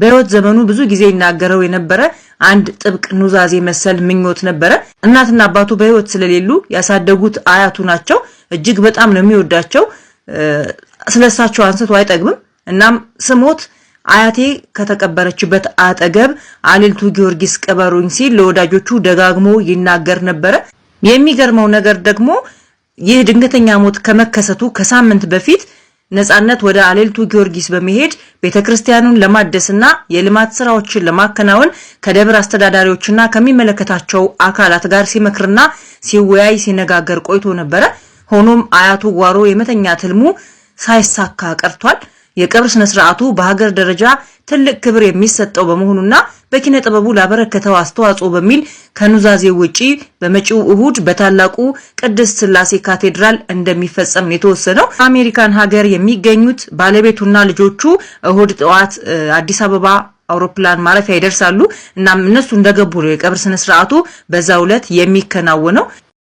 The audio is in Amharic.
በህይወት ዘመኑ ብዙ ጊዜ ይናገረው የነበረ አንድ ጥብቅ ኑዛዜ መሰል ምኞት ነበረ። እናትና አባቱ በህይወት ስለሌሉ ያሳደጉት አያቱ ናቸው። እጅግ በጣም ነው የሚወዳቸው። ስለሳቸው አንስቶ አይጠግብም። እናም ስሞት አያቴ ከተቀበረችበት አጠገብ አሌልቱ ጊዮርጊስ ቀበሩኝ ሲል ለወዳጆቹ ደጋግሞ ይናገር ነበር። የሚገርመው ነገር ደግሞ ይህ ድንገተኛ ሞት ከመከሰቱ ከሳምንት በፊት ነጻነት ወደ አሌልቱ ጊዮርጊስ በመሄድ ቤተክርስቲያኑን ለማደስና የልማት ስራዎችን ለማከናወን ከደብር አስተዳዳሪዎችና ከሚመለከታቸው አካላት ጋር ሲመክርና ሲወያይ ሲነጋገር ቆይቶ ነበር። ሆኖም አያቱ ጓሮ የመተኛ ትልሙ ሳይሳካ ቀርቷል። የቀብር ስነ ስርዓቱ በሀገር ደረጃ ትልቅ ክብር የሚሰጠው በመሆኑና በኪነ ጥበቡ ላበረከተው አስተዋጽኦ በሚል ከኑዛዜው ውጪ በመጪው እሁድ በታላቁ ቅድስት ሥላሴ ካቴድራል እንደሚፈጸም የተወሰነው። አሜሪካን ሀገር የሚገኙት ባለቤቱና ልጆቹ እሁድ ጠዋት አዲስ አበባ አውሮፕላን ማረፊያ ይደርሳሉ። እናም እነሱ እንደገቡ ነው የቀብር ስነ ስርዓቱ በዛው ዕለት የሚከናወነው።